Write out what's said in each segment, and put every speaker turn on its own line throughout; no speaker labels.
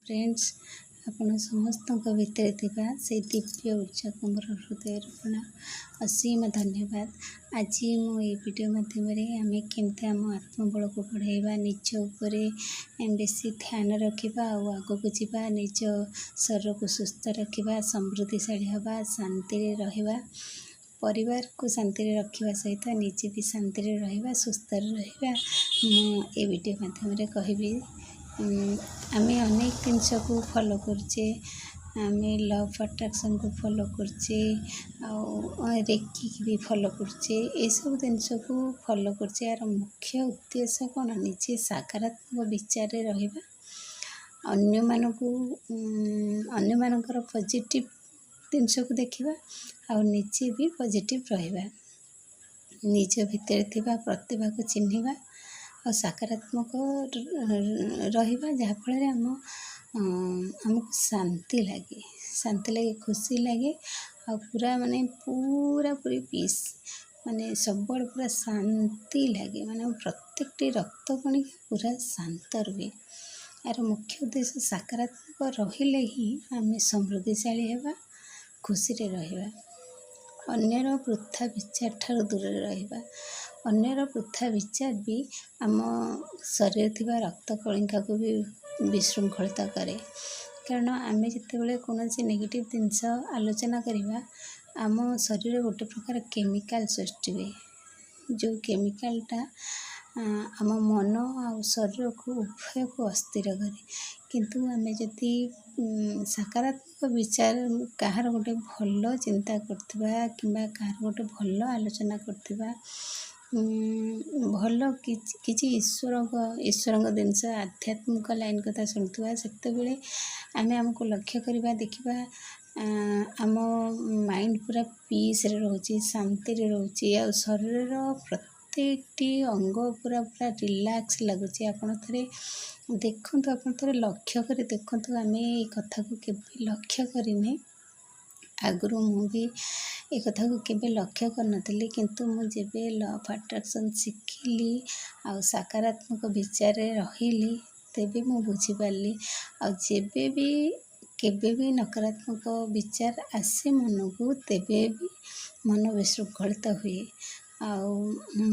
Friends आपण समस्त भितर थिबा से दिव्य ऊर्जा को मोर हृदय असीम धन्यवाद। आज मो ये वीडियो माध्यम आम केमती आम आत्मबल को बढ़ाइबा निज उपरे बेसी ध्यान रखा आग को जीवा निज शरीर को सुस्थ रखा समृद्धिशाली हवा शांति रहिबा परिवार को शांति रखा सहित निजे भी शांति रहिबा सुस्थ रहिबा ये वीडियो माध्यम कहबी। आम अनेक जिनस को फॉलो करचे आम लॉ ऑफ अट्रैक्शन को फॉलो करचे रेकी भी फॉलो करचे ये सब जिनस को फॉलो करचे यार मुख्य उद्देश्य कौन निजे सकारात्मक विचार रहिबा अन्य मानकर पॉजिटिव जिनस को देखिबा आ निजे भी पॉजिटिव रहिबा निज भितर थिबा प्रतिभा को चिन्हिबा और सकारात्मक रहिबा जहाँफल आमको शांति लगे खुशी लगे और पूरा माने पूरा पूरी पीस माने सब पूरा शांति लगे माने प्रत्येकटी रक्त कणिका पूरा शांत रुहे। यार मुख्य उद्देश्य सकारात्मक रहिले ही आम समृद्धिशाली हेबा खुशी रे रहिबा अन्यर वृथा विचार ठार दूर रहिबा अन्यर वृथा विचार भी आम शरीर थिबा रक्त कणिका को भी विशृंखलित करे कारण आम जितेबाला कौन नेगेटिव जिनस आलोचना करवा आम शरीर गोटे प्रकार केमिकल सृष्टि हुए जो केमिकलटा आम मन आ शरीर को उभय को अस्थिर करे किंतु आम जदि सकारात्मक विचार कहार गोटे भल चिंता करथिबा किंबा कहार गोटे भल आलोचना करथिबा भल किसी ईश्वर जिनस आध्यात्मिक लाइन कथा शुणुवा से आम आमको लक्ष्य करवा देखा आम माइंड पूरा पीस रे रोचे शांति रे रोचे आ शरीर प्रत्येकटी अंग पूरा पूरा रिलैक्स लगुच आपन थे देखु आप थे लक्ष्य कर देखु आम ये कथा को केबे लक्ष्य करें आगु मुझे ये कथा को केबे लक्ष्य करनथली किंतु मुझे लॉ ऑफ अट्रैक्शन शिखिली आ सकारात्मक विचार रही तेबे मु बुझीपारि आबे भी केबे भी नकारात्मक विचार आसे मन को तेबे भी मन विशृंखलित हुए आ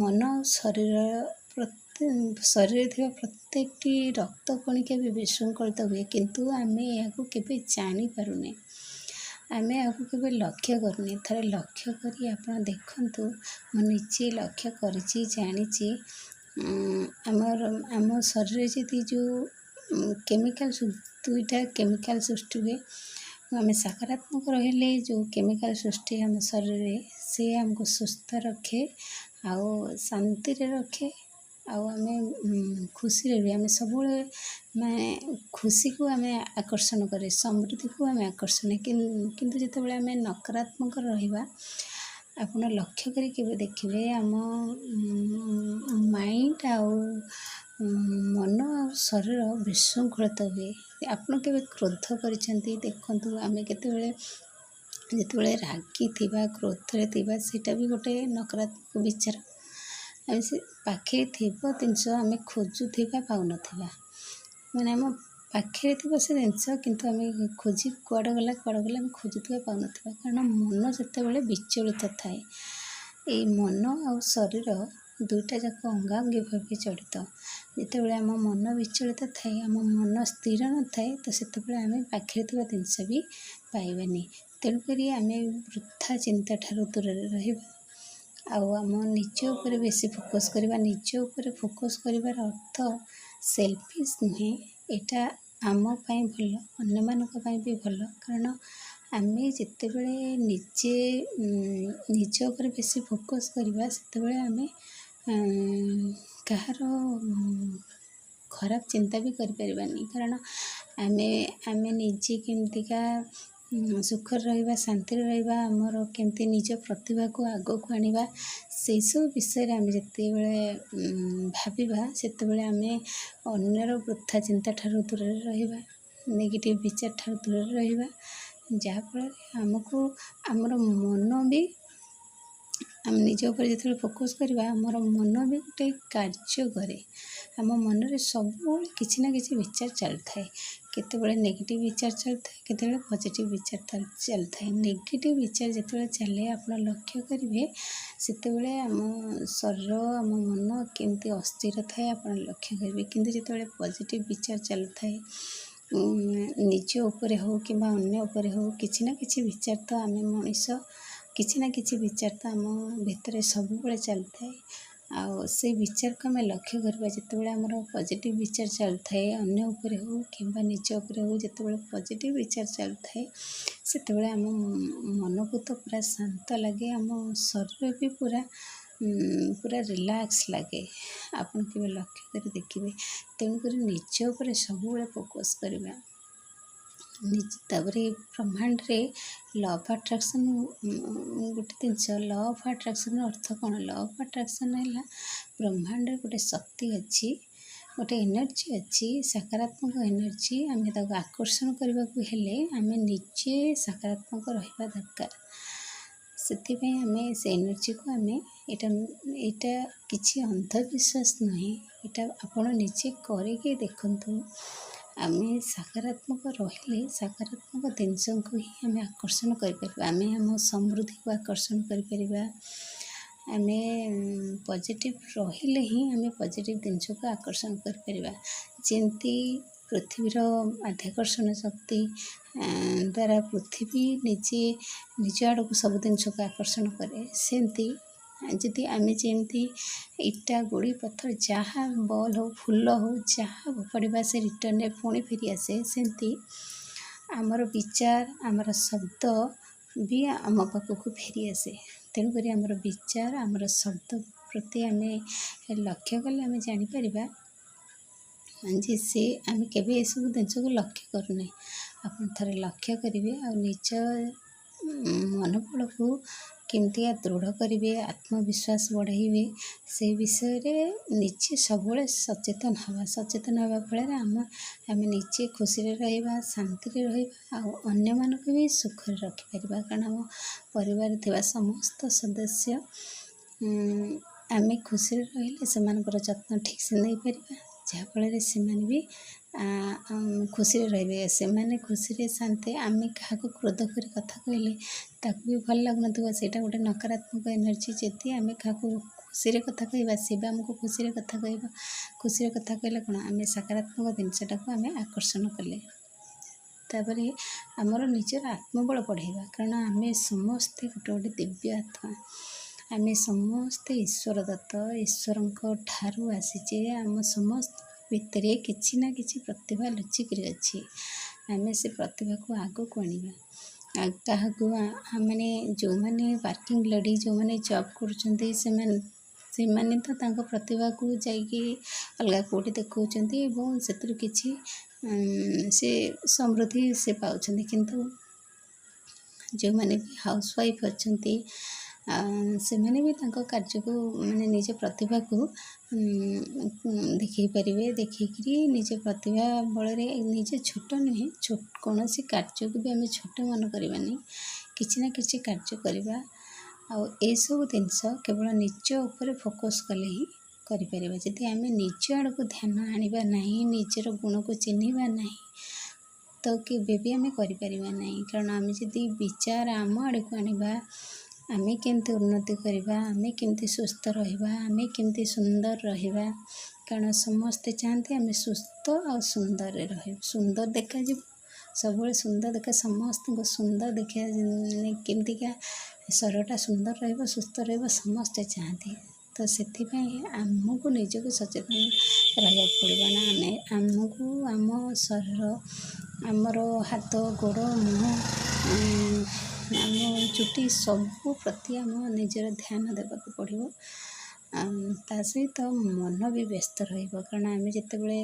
मन शरीर थी प्रत्येकटी रक्त कणिका भी विशृंखलित हुए किंतु आम या केबे जानी पारुने आम आपको केबे लक्ष्य करनी थे लक्ष्य करी आपण देखंतु मु निजे लक्ष्य करिछि जानिछि आम शरीर जी जो केमिकल दुईटा केमिकल सृष्टि हुए आम सकारात्मक रहिले जो केमिकल सृष्टि आम शरीर से हमको सुस्थ रखे आओ शांति रे रखे आम खुशी रे आम सब मैं खुशी को आम आकर्षण करे समृद्धि को आम आकर्षण किंतु जितेबाला आम नकारात्मक रहिबा आपण लक्ष्य करी केबे देखिबे आम माइंड आ मन आ शरीर विशृंखलित हुए आपण केबे क्रोध करिसेंती देखंतु आम केतेबेले जितेबाला रागी थिबा क्रोध रे थिबा सेटा भी गोटे नकारात्मक विचार आम से पाखे थिबो जिनस आम खोजुथिबा पाउनथिबा माने आम पाखे थी से जिनस किंतु आम खोजी कुआड़े गला आम खोजुथिबा पाउनथिबा कारण मन जितेबाला विचलित थाए ये मन आ शरीर दुईटा जाक अंगांगी भाव जड़ित जितेबाला आम मन विचलित थाए आम मन स्थिर न थाए तो से आम पाखे थी जिनस भी पाइबानी तेणुक आम वृथा चिंता ठार दूर रहिबा आम निज उपर बेसी फोकस करवा निज उपर फोकस करिवार अर्थ सेल्फिश नुहे एटा आम पाई भल अन्य मानक पाई भी भल कारण आम जितेबाला निजे निज उपर बेसी फोकस करवा सेतेबाला आम कहार खराब चिंता भी करिपारिबानी कारण आम निजे केमतिका सुख रहिबा शांति रहिबा आमर केमती निज प्रतिभा को आग को आनिबा से सब विषय आम जितेबाला भाविबा सेतेबाला आम अन्यर वृथा चिंता ठार दूर रहिबा नेगेटिव विचार ठार दूर रहिबा जहाँफल आमको आमर मन भी आम निज उपर जिते फोकस करवा आमर मन भी गोटे कार्य करे आम मन रे सब किसी ना किसी विचार चल थाए କେତେବେଳେ ନେଗେଟିଭ୍ ବିଚାର ଚାଲିଥାଏ, କେତେବେଳେ ପଜିଟିଭ୍ ବିଚାର ଚାଲିଥାଏ। ନେଗେଟିଭ୍ ବିଚାର ଯେତେବେଳେ ଚାଲେ ଆପଣ ଲକ୍ଷ୍ୟ କରିବେ ସେତେବେଳେ ଆମ ଶରୀର ଆମ ମନ କେମିତି ଅସ୍ଥିର ଥାଏ ଆପଣ ଲକ୍ଷ୍ୟ କରିବେ। କିନ୍ତୁ ଯେତେବେଳେ ପଜିଟିଭ୍ ବିଚାର ଚାଲୁଥାଏ ନିଜ ଉପରେ ହେଉ କିମ୍ବା ଅନ୍ୟ ଉପରେ ହେଉ କିଛି ନା କିଛି ବିଚାର ତ ଆମେ ମଣିଷ କିଛି ନା କିଛି ବିଚାର ତ ଆମ ଭିତରେ ସବୁବେଳେ ଚାଲିଥାଏ। ଆଉ ସେଇ ବିଚାରକୁ ଆମେ ଲକ୍ଷ୍ୟ କରିବା ଯେତେବେଳେ ଆମର ପଜିଟିଭ୍ ବିଚାର ଚାଲିଥାଏ ଅନ୍ୟ ଉପରେ ହେଉ କିମ୍ବା ନିଜ ଉପରେ ହେଉ, ଯେତେବେଳେ ପଜିଟିଭ୍ ବିଚାର ଚାଲିଥାଏ ସେତେବେଳେ ଆମ ମନକୁ ତ ପୁରା ଶାନ୍ତ ଲାଗେ, ଆମ ଶରୀର ବି ପୁରା ରିଲାକ୍ସ ଲାଗେ। ଆପଣ କେବେ ଲକ୍ଷ୍ୟ କରି ଦେଖିବେ। ତେଣୁକରି ନିଜ ଉପରେ ସବୁବେଳେ ଫୋକସ୍ କରିବା। ତାପରେ ବ୍ରହ୍ମାଣ୍ଡରେ ଲ ଅଫ୍ ଆଟ୍ରାକ୍ସନ୍ ଗୋଟେ ଜିନିଷ। ଲ ଅଫ୍ ଆଟ୍ରାକ୍ସନ୍ର ଅର୍ଥ କ'ଣ? ଲ ଅଫ୍ ଆଟ୍ରାକ୍ସନ୍ ହେଲା ବ୍ରହ୍ମାଣ୍ଡରେ ଗୋଟେ ଶକ୍ତି ଅଛି, ଗୋଟେ ଏନର୍ଜି ଅଛି, ସକାରାତ୍ମକ ଏନର୍ଜି। ଆମେ ତାକୁ ଆକର୍ଷଣ କରିବାକୁ ହେଲେ ଆମେ ନିଜେ ସକାରାତ୍ମକ ରହିବା ଦରକାର। ସେଥିପାଇଁ ଆମେ ସେ ଏନର୍ଜିକୁ ଏଇଟା କିଛି ଅନ୍ଧବିଶ୍ୱାସ ନୁହେଁ, ଏଇଟା ଆପଣ ନିଜେ କରିକି ଦେଖନ୍ତୁ। ଆମେ ସକାରାତ୍ମକ ରହିଲେ ସକାରାତ୍ମକ ଜିନିଷକୁ ହିଁ ଆମେ ଆକର୍ଷଣ କରିପାରିବା। ଆମେ ଆମ ସମୃଦ୍ଧିକୁ ଆକର୍ଷଣ କରିପାରିବା। ଆମେ ପଜିଟିଭ୍ ରହିଲେ ହିଁ ଆମେ ପଜିଟିଭ୍ ଜିନିଷକୁ ଆକର୍ଷଣ କରିପାରିବା। ଯେମିତି ପୃଥିବୀର ମାଧ୍ୟାକର୍ଷଣ ଶକ୍ତି ଦ୍ୱାରା ପୃଥିବୀ ନିଜ ଆଡ଼କୁ ସବୁ ଜିନିଷକୁ ଆକର୍ଷଣ କରେ, ସେମିତି ଯଦି ଆମେ ଯେମିତି ଇଟା ଗୋଡ଼ି ପଥର ଯାହା ବଲ୍ ହଉ ଫୁଲ ହଉ ଯାହା ଫୋପାଡ଼ିବା ସେ ରିଟର୍ନରେ ପୁଣି ଫେରି ଆସେ, ସେମିତି ଆମର ବିଚାର ଆମର ଶବ୍ଦ ବି ଆମ ପାଖକୁ ଫେରି ଆସେ। ତେଣୁକରି ଆମର ବିଚାର ଆମର ଶବ୍ଦ ପ୍ରତି ଆମେ ଲକ୍ଷ୍ୟ କଲେ ଆମେ ଜାଣିପାରିବା ଯେ ଆମେ କେବେ ଏସବୁ ଜିନିଷକୁ ଲକ୍ଷ୍ୟ କରୁନାହିଁ। ଆପଣ ଥରେ ଲକ୍ଷ୍ୟ କରିବେ ଆଉ ନିଜ ମନୋବଳକୁ କେମିତିକା ଦୃଢ଼ କରିବେ, ଆତ୍ମବିଶ୍ୱାସ ବଢ଼ାଇବେ, ସେଇ ବିଷୟରେ ନିଜେ ସବୁବେଳେ ସଚେତନ ହେବା ଫଳରେ ଆମେ ନିଜେ ଖୁସିରେ ରହିବା, ଶାନ୍ତିରେ ରହିବା, ଆଉ ଅନ୍ୟମାନଙ୍କୁ ବି ସୁଖରେ ରଖିପାରିବା। କାରଣ ଆମ ପରିବାରରେ ଥିବା ସମସ୍ତ ସଦସ୍ୟ ଆମେ ଖୁସିରେ ରହିଲେ ସେମାନଙ୍କର ଯତ୍ନ ଠିକ୍ସେ ନେଇପାରିବା, ଯାହାଫଳରେ ସେମାନେ ବି ଖୁସିରେ ରହିବେ। ସେମାନେ ଖୁସିରେ ଶାନ୍ତି। ଆମେ କାହାକୁ କ୍ରୋଧ କରି କଥା କହିଲେ ତାକୁ ବି ଭଲ ଲାଗୁନଥିବ, ସେଇଟା ଗୋଟେ ନକାରାତ୍ମକ ଏନର୍ଜି। ଯଦି ଆମେ କାହାକୁ ଖୁସିରେ କଥା କହିବା ସେ ବି ଆମକୁ ଖୁସିରେ କଥା କହିବ। ଖୁସିରେ କଥା କହିଲେ କ'ଣ, ଆମେ ସକାରାତ୍ମକ ଜିନିଷଟାକୁ ଆମେ ଆକର୍ଷଣ କଲେ। ତାପରେ ଆମର ନିଜର ଆତ୍ମବଳ ବଢ଼ାଇବା, କାରଣ ଆମେ ସମସ୍ତେ ଗୋଟେ ଦିବ୍ୟ ଆତ୍ମା। ଆମେ ସମସ୍ତେ ଈଶ୍ୱର ଦତ୍ତ, ଈଶ୍ୱରଙ୍କ ଠାରୁ ଆସିଛେ। ଆମ ସମସ୍ତ ଭିତରେ କିଛି ନା କିଛି ପ୍ରତିଭା ଲୁଚିକିରି ଅଛି। ଆମେ ସେ ପ୍ରତିଭାକୁ ଆଗକୁ ଆଣିବା। କାହାକୁ ଯେଉଁମାନେ ୱାର୍କିଂ ଲେଡ଼ି, ଯେଉଁମାନେ ଜବ୍ କରୁଛନ୍ତି ସେମାନେ ତ ତାଙ୍କ ପ୍ରତିଭାକୁ ଯାଇକି ଅଲଗା କେଉଁଠି ଦେଖାଉଛନ୍ତି ଏବଂ ସେଥିରୁ କିଛି ସେ ସମୃଦ୍ଧି ସେ ପାଉଛନ୍ତି। କିନ୍ତୁ ଯେଉଁମାନେ ବି ହାଉସ୍ୱାଇଫ୍ ଅଛନ୍ତି ସେମାନେ ବି ତାଙ୍କ କାର୍ଯ୍ୟକୁ ନିଜ ପ୍ରତିଭାକୁ ଦେଖେଇ ପାରିବେ। ଦେଖେଇକିରି ନିଜ ପ୍ରତିଭା ବଳରେ ନିଜେ ଛୋଟ ନୁହେଁ, କୌଣସି କାର୍ଯ୍ୟକୁ ବି ଆମେ ଛୋଟ ମନେ କରିବାନି, କିଛି ନା କିଛି କାର୍ଯ୍ୟ କରିବା। ଆଉ ଏସବୁ ଜିନିଷ କେବଳ ନିଜ ଉପରେ ଫୋକସ୍ କଲେ ହିଁ କରିପାରିବା। ଯଦି ଆମେ ନିଜ ଆଡ଼କୁ ଧ୍ୟାନ ଆଣିବା ନାହିଁ, ନିଜର ଗୁଣକୁ ଚିହ୍ନିବା ନାହିଁ, ତ କେବେ ବି ଆମେ କରିପାରିବା ନାହିଁ। କାରଣ ଆମେ ଯଦି ବିଚାର ଆମ ଆଡ଼କୁ ଆଣିବା, ଆମେ କେମିତି ଉନ୍ନତି କରିବା, ଆମେ କେମିତି ସୁସ୍ଥ ରହିବା, ଆମେ କେମିତି ସୁନ୍ଦର ରହିବା, କାରଣ ସମସ୍ତେ ଚାହାନ୍ତି ଆମେ ସୁସ୍ଥ ଆଉ ସୁନ୍ଦରରେ ରହିବୁ, ସୁନ୍ଦର ଦେଖାଯିବୁ, ସବୁବେଳେ ସୁନ୍ଦର ସମସ୍ତଙ୍କୁ ସୁନ୍ଦର ଦେଖିବା, କେମିତିକା ଶରୀରଟା ସୁନ୍ଦର ରହିବ, ସୁସ୍ଥ ରହିବ ସମସ୍ତେ ଚାହାନ୍ତି। ତ ସେଥିପାଇଁ ଆମକୁ ନିଜକୁ ସଚେତନ ରହିବାକୁ ପଡ଼ିବ ନା। ଆମକୁ ଆମ ଶରୀର, ଆମର ହାତ ଗୋଡ଼ ମୁହଁ, ଆମ ଚୁଟି ସବୁ ପ୍ରତି ଆମ ନିଜର ଧ୍ୟାନ ଦେବାକୁ ପଡ଼ିବ। ତା ସହିତ ମନ ବି ବ୍ୟସ୍ତ ରହିବ, କାରଣ ଆମେ ଯେତେବେଳେ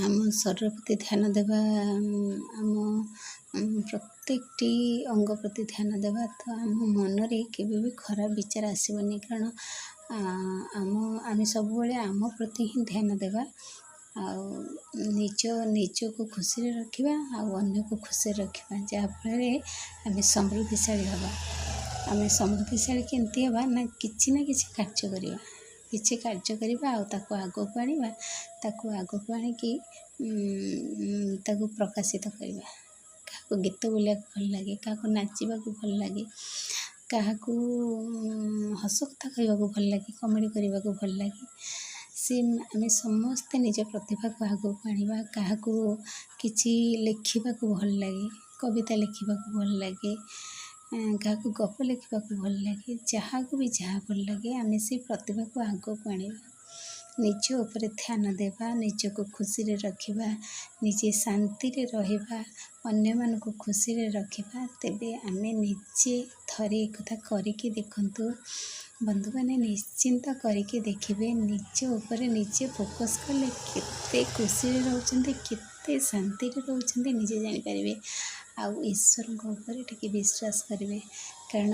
ଆମ ଶରୀର ପ୍ରତି ଧ୍ୟାନ ଦେବା, ଆମ ପ୍ରତ୍ୟେକଟି ଅଙ୍ଗ ପ୍ରତି ଧ୍ୟାନ ଦେବା, ତ ଆମ ମନରେ କେବେ ବି ଖରାପ ବିଚାର ଆସିବନି। କାରଣ ଆମେ ସବୁବେଳେ ଆମ ପ୍ରତି ହିଁ ଧ୍ୟାନ ଦେବା, ଆଉ ନିଜକୁ ଖୁସିରେ ରଖିବା ଆଉ ଅନ୍ୟକୁ ଖୁସିରେ ରଖିବା, ଯାହାଫଳରେ ଆମେ ସମୃଦ୍ଧିଶାଳୀ ହେବା। ଆମେ ସମୃଦ୍ଧିଶାଳୀ କେମିତି ହେବା ନା, କିଛି ନା କିଛି କାର୍ଯ୍ୟ କରିବା ଆଉ ତାକୁ ଆଗକୁ ଆଣିବା। ତାକୁ ଆଗକୁ ଆଣିକି ତାକୁ ପ୍ରକାଶିତ କରିବା। କାହାକୁ ଗୀତ ବୋଲିବାକୁ ଭଲ ଲାଗେ, କାହାକୁ ନାଚିବାକୁ ଭଲ ଲାଗେ, କାହାକୁ ହସ କଥା କହିବାକୁ ଭଲ ଲାଗେ, କମେଡ଼ି କରିବାକୁ ଭଲ ଲାଗେ। ଆମେ ସମସ୍ତେ ନିଜ ପ୍ରତିଭାକୁ ଆଗକୁ ଆଣିବା। କାହାକୁ କିଛି ଲେଖିବାକୁ ଭଲ ଲାଗେ, କବିତା ଲେଖିବାକୁ ଭଲ ଲାଗେ, କାହାକୁ ଗପ ଲେଖିବାକୁ ଭଲ ଲାଗେ, ଯାହାକୁ ବି ଯାହା ଭଲ ଲାଗେ ଆମେ ସେଇ ପ୍ରତିଭାକୁ ଆଗକୁ ଆଣିବା। ନିଜ ଉପରେ ଧ୍ୟାନ ଦେବା, ନିଜକୁ ଖୁସିରେ ରଖିବା, ନିଜେ ଶାନ୍ତିରେ ରହିବା, ଅନ୍ୟମାନଙ୍କୁ ଖୁସିରେ ରଖିବା। ତେବେ ଆମେ ନିଜେ ଥରେ ଏକଥା କରିକି ଦେଖନ୍ତୁ ବନ୍ଧୁମାନେ, ନିଶ୍ଚିନ୍ତ କରିକି ଦେଖିବେ। ନିଜ ଉପରେ ନିଜେ ଫୋକସ୍ କଲେ କେତେ ଖୁସିରେ ରହୁଛନ୍ତି, କେତେ ଶାନ୍ତିରେ ରହୁଛନ୍ତି ନିଜେ ଜାଣିପାରିବେ। ଆଉ ଈଶ୍ୱରଙ୍କ ଉପରେ ଟିକେ ବିଶ୍ୱାସ କରିବେ, କାରଣ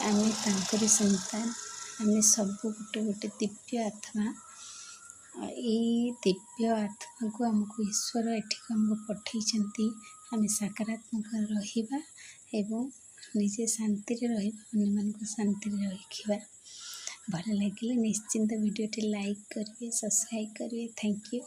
ଆମେ ତାଙ୍କରି ସନ୍ତାନ। ଆମେ ସବୁ ଗୋଟେ ଦିବ୍ୟ ଆତ୍ମା। ଏଇ ଦିବ୍ୟ ଆତ୍ମାକୁ ଆମକୁ ଈଶ୍ୱର ଏଠିକୁ ଆମକୁ ପଠେଇଛନ୍ତି। ଆମେ ସକାରାତ୍ମକ ରହିବା ଏବଂ ନିଜେ ଶାନ୍ତିରେ ରହିବା, ଅନ୍ୟମାନଙ୍କୁ ଶାନ୍ତିରେ ରଖିବା। ଭଲ ଲାଗିଲେ ନିଶ୍ଚିନ୍ତ ଭିଡ଼ିଓଟି ଲାଇକ୍ କରିବେ, ସବସ୍କ୍ରାଇବ୍ କରିବେ। Thank you.